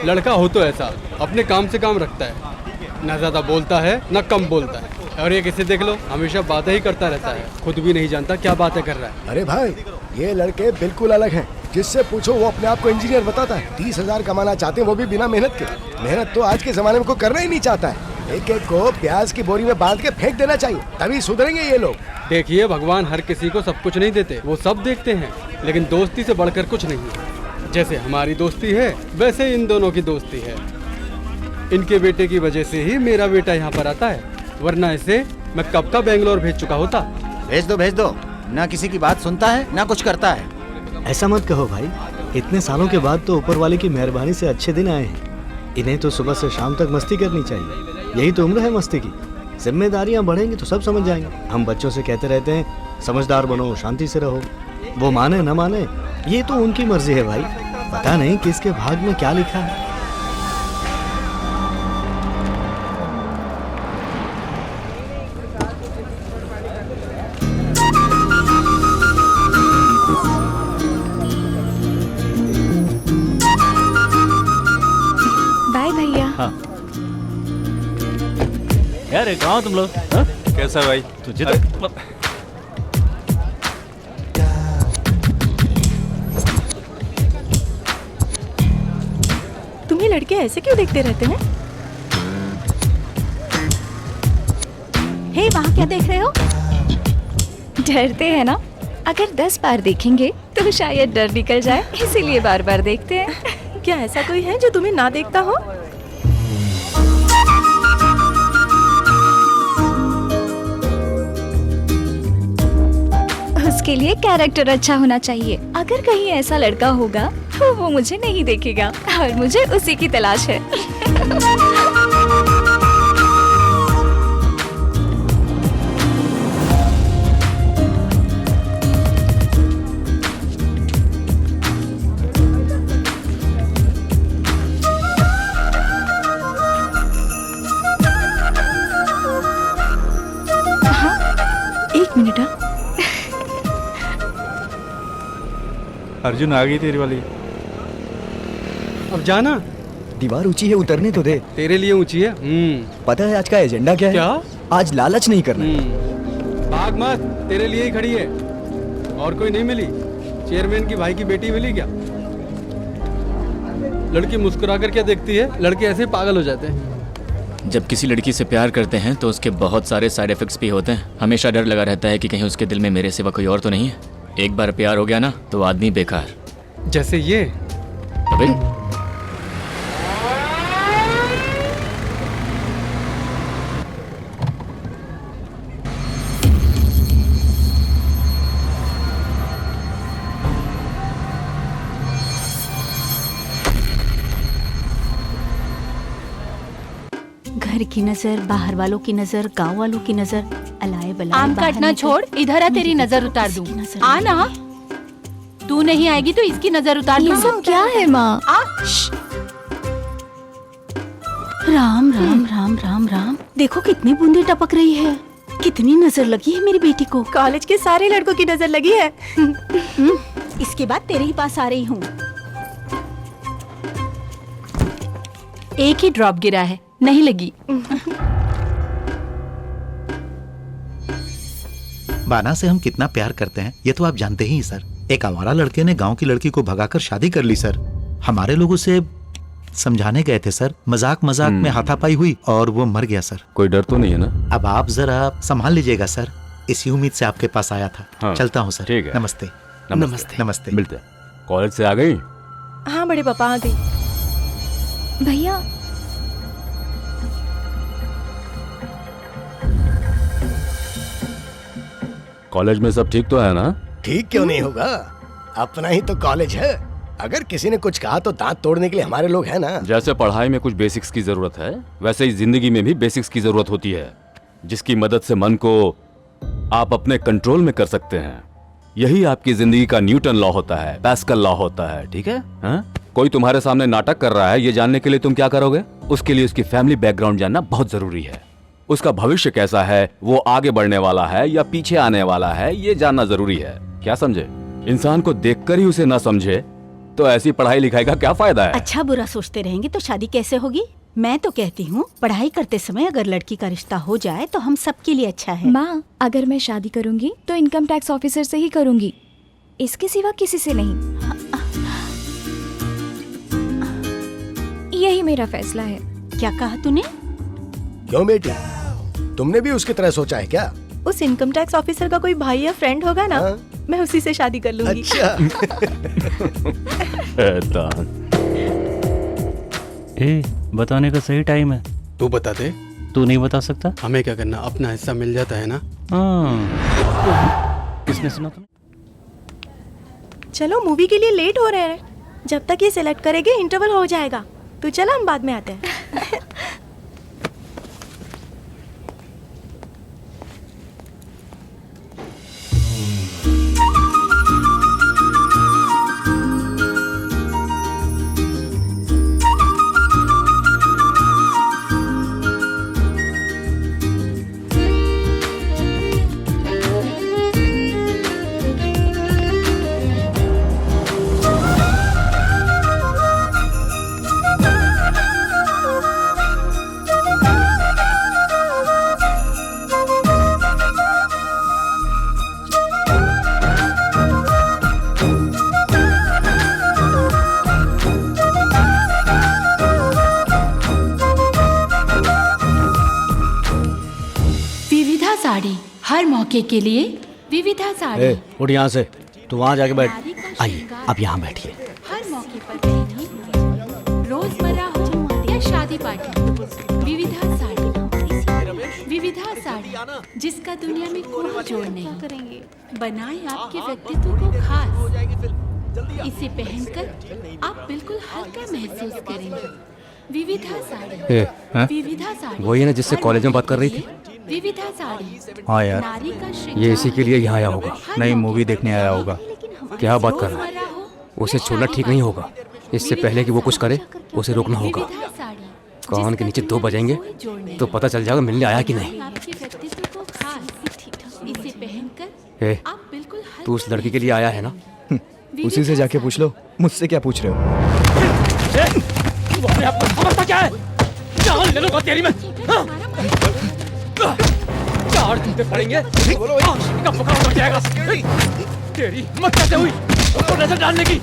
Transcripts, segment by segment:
लड़का हो तो ऐसा, अपने काम से काम रखता है, ना ज्यादा बोलता है ना कम बोलता है। और ये किसे देख लो, हमेशा बातें ही करता रहता है, खुद भी नहीं जानता क्या बातें कर रहा है। अरे भाई, ये लड़के बिल्कुल अलग हैं। जिससे पूछो वो अपने आप को इंजीनियर बताता है। 30,000 कमाना चाहते हैं, वो भी बिना मेहनत के। मेहनत तो आज के जमाने में कोई करना ही नहीं चाहता है। एक एक को प्याज की बोरी में बांध के फेंक देना चाहिए, तभी सुधरेंगे ये लोग। देखिए, भगवान हर किसी को सब कुछ नहीं देते, वो सब देखते हैं, लेकिन दोस्ती से बढ़कर कुछ नहीं। जैसे हमारी दोस्ती है, वैसे इन दोनों की दोस्ती है। इनके बेटे की वजह से ही मेरा बेटा यहाँ पर आता है, वरना इसे मैं कब का बेंगलोर भेज चुका होता। भेज दो, ना किसी की बात सुनता है ना कुछ करता है। ऐसा मत कहो भाई, इतने सालों के बाद तो ऊपर वाले की मेहरबानी से अच्छे दिन आए हैं। इन्हें तो सुबह से शाम तक मस्ती करनी चाहिए, यही तो उम्र है मस्ती की। जिम्मेदारियां बढ़ेंगी तो सब समझ जाएंगे। हम बच्चों से कहते रहते हैं समझदार बनो, शांति से रहो। वो माने न माने ये तो उनकी मर्जी है भाई, पता नहीं किसके भाग में क्या लिखा है। यार कहाँ तुम लोग? कैसा भाई? तुझे तो तुम ये लड़के ऐसे क्यों देखते रहते हैं? हे, वहाँ क्या देख रहे हो? डरते हैं ना? अगर 10 बार देखेंगे तो शायद डर निकल जाए, इसीलिए बार बार देखते हैं। क्या ऐसा कोई है जो तुम्हें ना देखता हो? उसके लिए कैरेक्टर अच्छा होना चाहिए। अगर कहीं ऐसा लड़का होगा तो वो मुझे नहीं देखेगा और मुझे उसी की तलाश है। एक मिनट। अर्जुन, आ गई तेरी वाली। अब जाना। दीवार ऊंची है, उतरने तो दे। तेरे लिए ऊंची है। पता है आज का एजेंडा क्या है? क्या? आज लालच नहीं करना। भाग मत, तेरे लिए ही खड़ी है। और कोई नहीं मिली? चेयरमैन की भाई की बेटी मिली क्या? लड़की मुस्कुरा कर क्या देखती है? लड़के ऐसे पागल हो जाते हैं। जब किसी लड़की से प्यार करते हैं तो उसके बहुत सारे साइड इफेक्ट्स भी होते हैं। हमेशा डर लगा रहता है कि कहीं उसके दिल में मेरे सिवा कोई और तो नहीं है। एक बार प्यार हो गया ना तो आदमी बेकार। जैसे ये। अबे घर की नजर, बाहर वालों की नजर, गांव वालों की नजर, अलाए बलाए। आम काटना छोड़, इधर आ, तेरी नजर उतार दूं। आ ना, तू नहीं आएगी तो इसकी नजर उतार दूं। ये सब क्या है माँ? राम राम राम राम राम। देखो कितनी बूंदे टपक रही है। कितनी नजर लगी है मेरी बेटी को। कॉलेज के सारे लड़कों की नजर लगी है। इसके बाद तेरे ही पास आ रही हूँ। एक ही ड्रॉप गिरा है, नहीं लगी। बाना से हम कितना प्यार करते हैं ये तो आप जानते ही सर। एक आवारा लड़के ने गांव की लड़की को भगाकर शादी कर ली सर। हमारे लोग उसे समझाने गए थे सर, मजाक मजाक में हाथापाई हुई और वो मर गया सर। कोई डर तो नहीं है ना? अब आप जरा संभाल लीजिएगा सर, इसी उम्मीद से आपके पास आया था। हाँ, चलता हूँ सर। ठीक है। नमस्ते। नमस्ते। नमस्ते। मिलते हैं। कॉलेज से आ गई? हाँ बड़े पापा, आ गई। भैया कॉलेज में सब ठीक तो है ना? ठीक क्यों नहीं होगा, अपना ही तो कॉलेज है। अगर किसी ने कुछ कहा तो दांत तोड़ने के लिए हमारे लोग हैं ना। जैसे पढ़ाई में कुछ बेसिक्स की जरूरत है, वैसे ही जिंदगी में भी बेसिक्स की जरूरत होती है, जिसकी मदद से मन को आप अपने कंट्रोल में कर सकते हैं। यही आपकी जिंदगी का न्यूटन लॉ होता है, पैस्कल लॉ होता है। ठीक है? हाँ? कोई तुम्हारे सामने नाटक कर रहा है, ये जानने के लिए तुम क्या करोगे? उसके लिए उसकी फैमिली बैकग्राउंड जानना बहुत जरूरी है। उसका भविष्य कैसा है, वो आगे बढ़ने वाला है या पीछे आने वाला है, ये जानना जरूरी है। क्या समझे? इंसान को देखकर ही उसे ना समझे तो ऐसी पढ़ाई लिखाई का क्या फायदा है? अच्छा बुरा सोचते रहेंगे तो शादी कैसे होगी? मैं तो कहती हूँ पढ़ाई करते समय अगर लड़की का रिश्ता हो जाए तो हम सबके लिए अच्छा है। माँ, अगर मैं शादी करूंगी तो इनकम टैक्स ऑफिसर से ही करूंगी, इसके सिवा किसी से नहीं। यही मेरा फैसला है। क्या कहा तूने? क्यों बेटी, तुमने भी उसकी तरह सोचा है क्या? उस इनकम टैक्स ऑफिसर का कोई भाई या फ्रेंड होगा ना, मैं उसी से शादी कर लूंगी। अच्छा। बताने का सही टाइम है। तू बता दे। तू नहीं बता सकता? हमें क्या करना, अपना हिस्सा मिल जाता है ना। किसने सुना तुम्हें? चलो मूवी के लिए लेट हो रहे हैं, जब तक ये सिलेक्ट करेंगे इंटरवल हो जाएगा। तो चलो हम बाद में आते हैं। साड़ी हर मौके के लिए विविधा साड़ी। उठ यहाँ से, तू वहाँ जाके बैठ। आइए अब यहाँ बैठिए। हर मौके पर पहनी, रोजमर्रा हो या शादी पार्टी, विविधा साड़ी। विविधा साड़ी जिसका दुनिया में कोई जोड़ नहीं करेंगे, बनाए आपके व्यक्तित्व को खास। इसे पहनकर आप बिल्कुल हल्का महसूस करेंगे। विविधा साड़ी। विविधा साड़ी वही है ना जिससे कॉलेज में बात कर रही थी? विविधा साड़ी। हाँ यार, ये इसी के लिए यहाँ आया होगा, नई मूवी देखने आया होगा। क्या बात कर रहा है? उसे छोड़ना ठीक नहीं होगा। इससे पहले कि वो कुछ करे उसे रोकना होगा। कान के नीचे 2 बजाएंगे तो पता चल जाएगा मिलने आया कि नहीं। तू उस लड़की के लिए आया है ना? उसी से जाके पूछ लो, मुझसे क्या पूछ रहे हो? क्या है? जान ले लो तेरी में। चार घंटे पड़ेंगे, का बुखार हो जाएगा। तेरी हिम्मत कैसे हुई उसको नजर डालने की?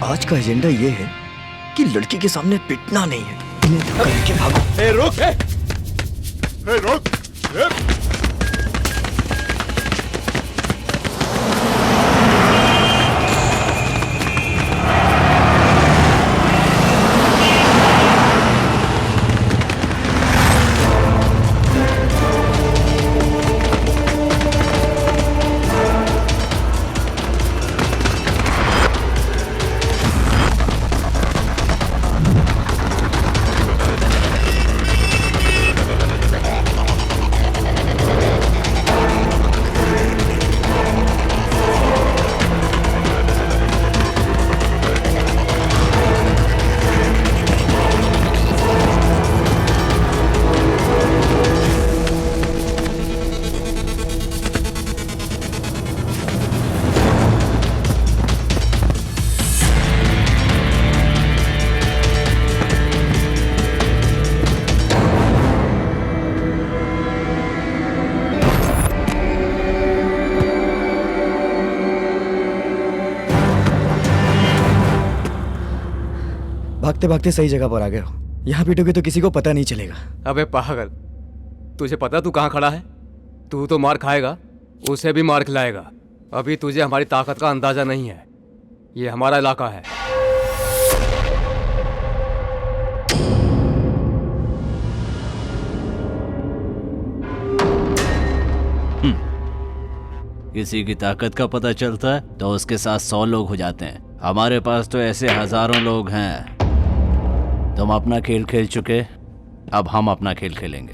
आज का एजेंडा ये है कि लड़की के सामने पिटना नहीं है, इन्हें धक्का देके भागो। रोक। भागते भागते सही जगह पर आ गए हो। यहाँ पीटोगे तो किसी को पता नहीं चलेगा। अबे पागल, तुझे पता तू कहाँ खड़ा है? तू तो मार खाएगा, उसे भी मार खिलाएगा। अभी तुझे हमारी ताकत का अंदाजा नहीं है। ये हमारा इलाका है। किसी की ताकत का पता चलता है तो उसके साथ 100 लोग हो जाते हैं। हमारे पास तो ऐसे हजारों लोग हैं। तुम अपना खेल खेल चुके, अब हम अपना खेल खेलेंगे।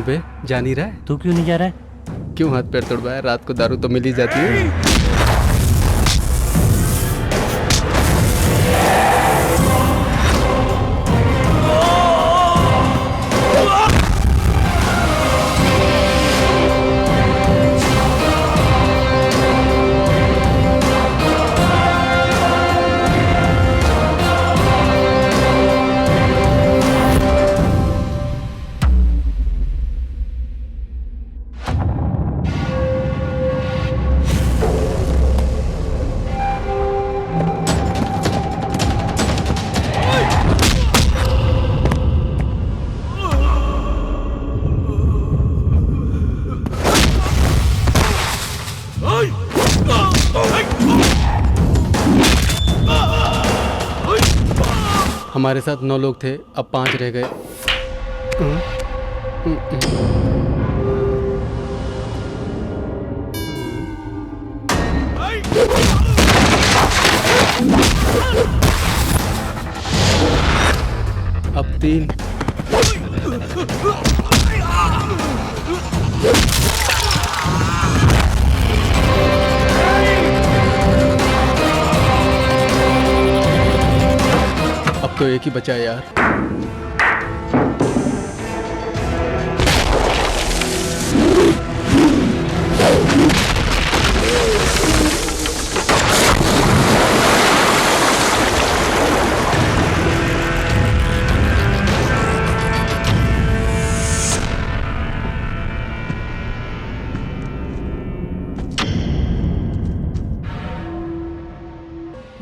क्यों बे, जा नहीं रहा है? तू क्यों नहीं जा रहा है? क्यों हाथ पैर तोड़वाया? रात को दारू तो मिल ही जाती है। हमारे साथ 9 लोग थे, अब 5 रह गए। अब 3। अब तो एक ही बचा है यार।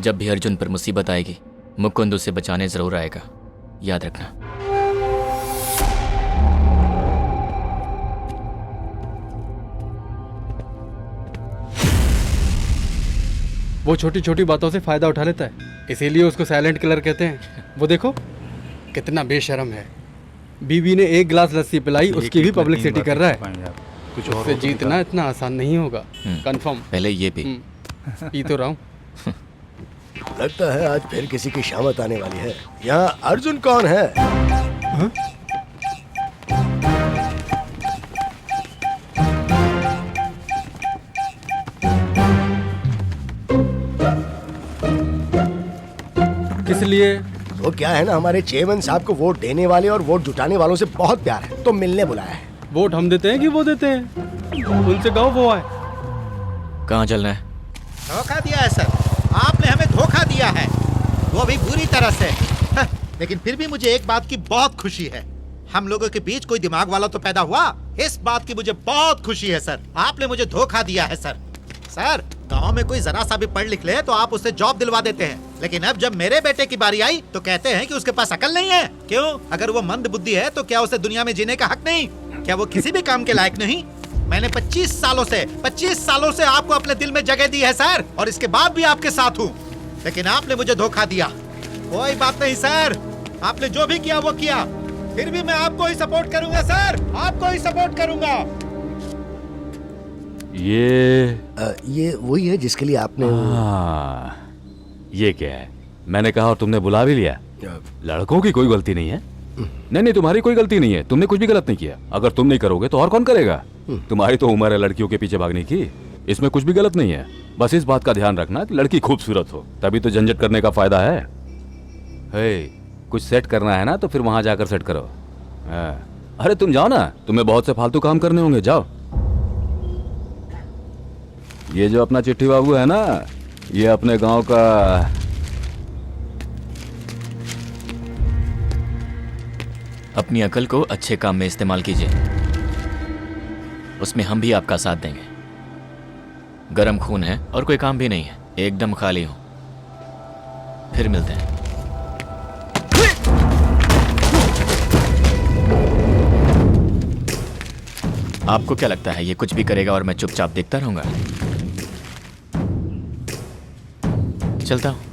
जब भी अर्जुन पर मुसीबत आएगी, मुकुंद उसे बचाने जरूर आएगा, याद रखना। वो छोटी छोटी बातों से फायदा उठा लेता है, इसीलिए उसको साइलेंट किलर कहते हैं। वो देखो कितना बेशर्म है। बीवी ने 1 गिलास लस्सी पिलाई, उसकी भी पब्लिसिटी कर रहा है। उससे जीतना इतना आसान नहीं होगा। कंफर्म। पहले ये पी। पी तो रहा हूँ। लगता है आज फिर किसी की शामत आने वाली है। यहाँ अर्जुन कौन है? हा? किस लिए? वो क्या है ना, हमारे चेयरमैन साहब को वोट देने वाले और वोट जुटाने वालों से बहुत प्यार है, तो मिलने बुलाया है। वोट हम देते हैं कि वो देते हैं? उनसे कहो वो आए। कहाँ चलना है? धोखा दिया है सर, आपने हमें धोखा दिया है, वो भी बुरी तरह से। लेकिन फिर भी मुझे एक बात की बहुत खुशी है, हम लोगों के बीच कोई दिमाग वाला तो पैदा हुआ। इस बात की मुझे बहुत खुशी है सर। आपने मुझे धोखा दिया है सर। सर, गांव में कोई जरा सा भी पढ़ लिख ले तो आप उससे जॉब दिलवा देते हैं, लेकिन अब जब मेरे बेटे की बारी आई तो कहते हैं कि उसके पास अकल नहीं है। क्यों? अगर वो मंद बुद्धि है तो क्या उसे दुनिया में जीने का हक नहीं? क्या वो किसी भी काम के लायक नहीं? मैंने 25 सालों से आपको अपने दिल में जगह दी है सर, और इसके बाद भी आपके साथ हूँ, लेकिन आपने मुझे धोखा दिया। कोई बात नहीं सर, आपने जो भी किया वो किया, फिर भी मैं आपको ही सपोर्ट करूंगा सर, आपको ही सपोर्ट करूंगा। ये वही है जिसके लिए आपने। ये क्या है? मैंने कहा और तुमने बुला भी लिया। लड़कों की कोई गलती नहीं है। नहीं, तुम्हारी कोई गलती नहीं है, तुमने कुछ भी गलत नहीं किया। अगर तुम नहीं करोगे तो और कौन करेगा? तुम्हारी तो उम्र है लड़कियों के पीछे भागने की, इसमें कुछ भी गलत नहीं है। बस इस बात का ध्यान रखना कि लड़की खूबसूरत हो, तभी तो झंझट करने का फायदा है। कुछ सेट करना है ना तो फिर वहां जाकर सेट करो। अरे तुम जाओ ना, तुम्हें बहुत से फालतू काम करने होंगे, जाओ। ये जो अपना चिट्ठी बाबू है ना, ये अपने गांव का अपनी अकल को अच्छे काम में इस्तेमाल कीजिए, उसमें हम भी आपका साथ देंगे। गरम खून है और कोई काम भी नहीं है, एकदम खाली हूं। फिर मिलते हैं। आपको क्या लगता है ये कुछ भी करेगा और मैं चुपचाप देखता रहूंगा? चलता हूं।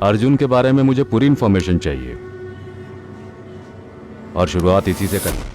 अर्जुन के बारे में मुझे पूरी इंफॉर्मेशन चाहिए और शुरुआत इसी से करना।